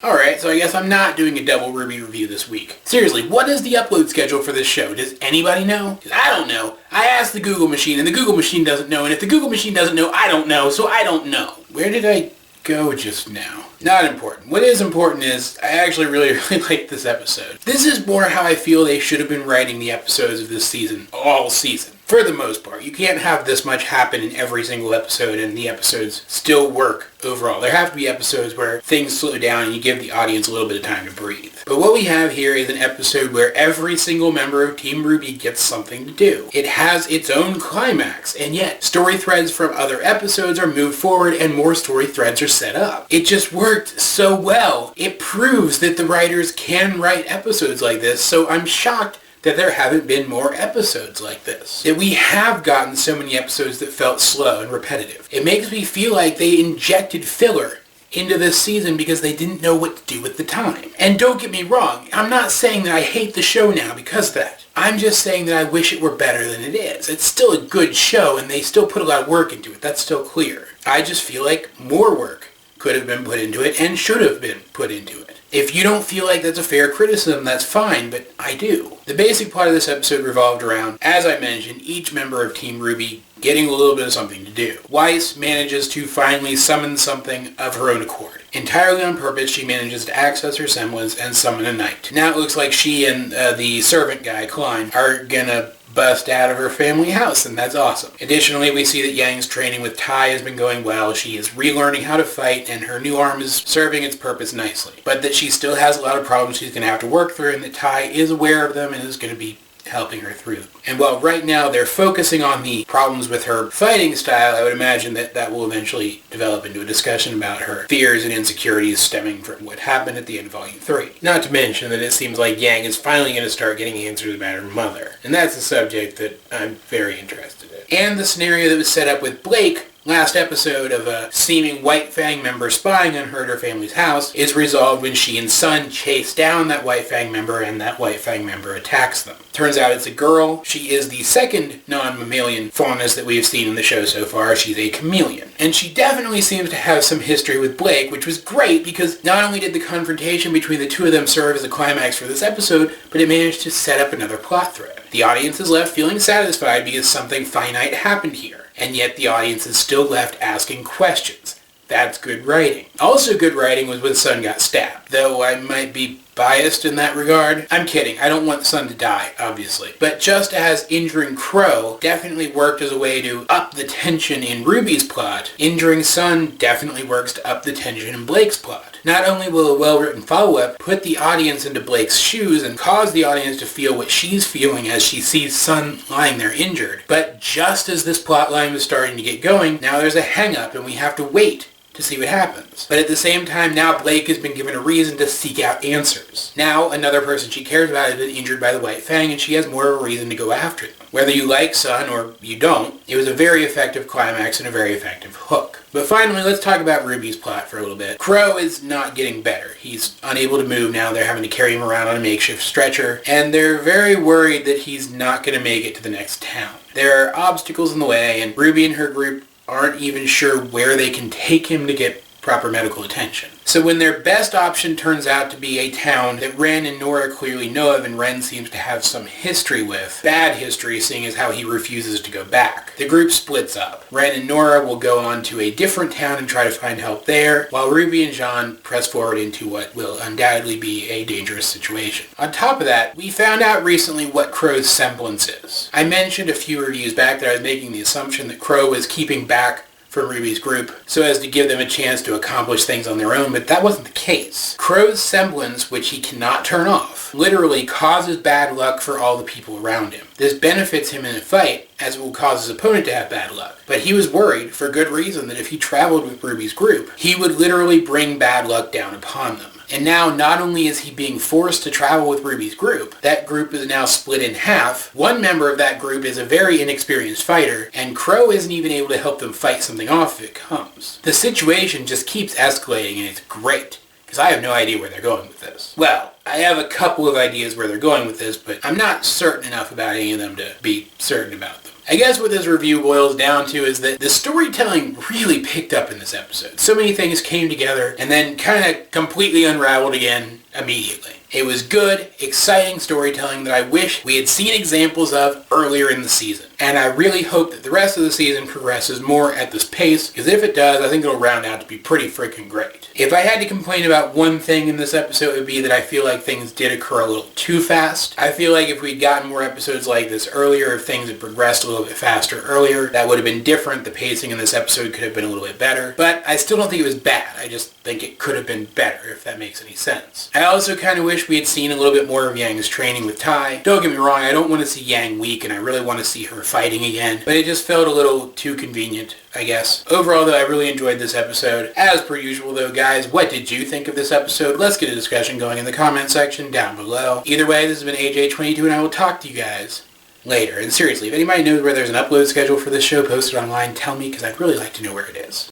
Alright, so I guess I'm not doing a double RWBY review this week. Seriously, what is the upload schedule for this show? Does anybody know? 'Cause I don't know. I asked the Google machine, and the Google machine doesn't know, and if the Google machine doesn't know, I don't know, so I don't know. Where did I go just now? Not important. What is important is I actually really liked this episode. This is more how I feel they should have been writing the episodes of this season, all season. For the most part. You can't have this much happen in every single episode and the episodes still work overall. There have to be episodes where things slow down and you give the audience a little bit of time to breathe. But what we have here is an episode where every single member of Team RWBY gets something to do. It has its own climax, and yet story threads from other episodes are moved forward and more story threads are set up. It just worked so well. It proves that the writers can write episodes like this, so I'm shocked that there haven't been more episodes like this. That we have gotten so many episodes that felt slow and repetitive. It makes me feel like they injected filler into this season because they didn't know what to do with the time. And don't get me wrong, I'm not saying that I hate the show now because of that. I'm just saying that I wish it were better than it is. It's still a good show and they still put a lot of work into it. That's still clear. I just feel like more work could have been put into it and should have been put into it. If you don't feel like that's a fair criticism, that's fine, but I do. The basic plot of this episode revolved around, as I mentioned, each member of Team RWBY getting a little bit of something to do. Yeeess manages to finally summon something of her own accord. Entirely on purpose, she manages to access her semblance and summon a knight. Now it looks like she and the servant guy, Klein, are gonna bust out of her family house, and that's awesome. Additionally, we see that Yang's training with Tai has been going well. She is relearning how to fight, and her new arm is serving its purpose nicely. But that she still has a lot of problems she's going to have to work through, and that Tai is aware of them and is going to be helping her through them. And while right now they're focusing on the problems with her fighting style, I would imagine that that will eventually develop into a discussion about her fears and insecurities stemming from what happened at the end of Volume 3. Not to mention that it seems like Yang is finally going to start getting answers about her mother. And that's a subject that I'm very interested in. And the scenario that was set up with Blake last episode of a seeming White Fang member spying on her at her family's house is resolved when she and Sun chase down that White Fang member and that White Fang member attacks them. Turns out it's a girl. She is the second non-mammalian faunus that we have seen in the show so far. She's a chameleon. And she definitely seems to have some history with Blake, which was great because not only did the confrontation between the two of them serve as a climax for this episode, but it managed to set up another plot thread. The audience is left feeling satisfied because something finite happened here. And yet the audience is still left asking questions. That's good writing. Also good writing was when Sun got stabbed, though I might be biased in that regard. I'm kidding. I don't want Sun to die, obviously. But just as injuring Crow definitely worked as a way to up the tension in RWBY's plot, injuring Sun definitely works to up the tension in Blake's plot. Not only will a well-written follow-up put the audience into Blake's shoes and cause the audience to feel what she's feeling as she sees Sun lying there injured, but just as this plot line was starting to get going, now there's a hang-up and we have to wait to see what happens. But at the same time, now Blake has been given a reason to seek out answers. Now, another person she cares about has been injured by the White Fang, and she has more of a reason to go after them. Whether you like Sun or you don't, it was a very effective climax and a very effective hook. But finally, let's talk about RWBY's plot for a little bit. Crow is not getting better. He's unable to move now. They're having to carry him around on a makeshift stretcher, and they're very worried that he's not going to make it to the next town. There are obstacles in the way, and RWBY and her group aren't even sure where they can take him to get proper medical attention. So when their best option turns out to be a town that Ren and Nora clearly know of and Ren seems to have some history with, bad history seeing as how he refuses to go back, the group splits up. Ren and Nora will go on to a different town and try to find help there, while RWBY and Jean press forward into what will undoubtedly be a dangerous situation. On top of that, we found out recently what Crow's semblance is. I mentioned a few reviews back that I was making the assumption that Crow was keeping back from RWBY's group so as to give them a chance to accomplish things on their own, but that wasn't the case. Crow's semblance, which he cannot turn off, literally causes bad luck for all the people around him. This benefits him in a fight, as it will cause his opponent to have bad luck. But he was worried, for good reason, that if he traveled with RWBY's group, he would literally bring bad luck down upon them. And now, not only is he being forced to travel with RWBY's group, that group is now split in half. One member of that group is a very inexperienced fighter, and Crow isn't even able to help them fight something off if it comes. The situation just keeps escalating, and it's great, because I have no idea where they're going with this. Well, I have a couple of ideas where they're going with this, but I'm not certain enough about any of them to be certain about them. I guess what this review boils down to is that the storytelling really picked up in this episode. So many things came together and then kind of completely unraveled again immediately. It was good, exciting storytelling that I wish we had seen examples of earlier in the season. And I really hope that the rest of the season progresses more at this pace, because if it does, I think it'll round out to be pretty freaking great. If I had to complain about one thing in this episode, it would be that I feel like things did occur a little too fast. I feel like if we'd gotten more episodes like this earlier, if things had progressed a little bit faster earlier, that would have been different. The pacing in this episode could have been a little bit better. But I still don't think it was bad. I just think it could have been better, if that makes any sense. I also kind of wish we had seen a little bit more of Yang's training with Tai. Don't get me wrong, I don't want to see Yang weak, and I really want to see her fighting again, but it just felt a little too convenient, I guess. Overall, though, I really enjoyed this episode. As per usual, though, guys, what did you think of this episode? Let's get a discussion going in the comment section down below. Either way, this has been AJ22, and I will talk to you guys later. And seriously, if anybody knows where there's an upload schedule for this show posted online, tell me, because I'd really like to know where it is.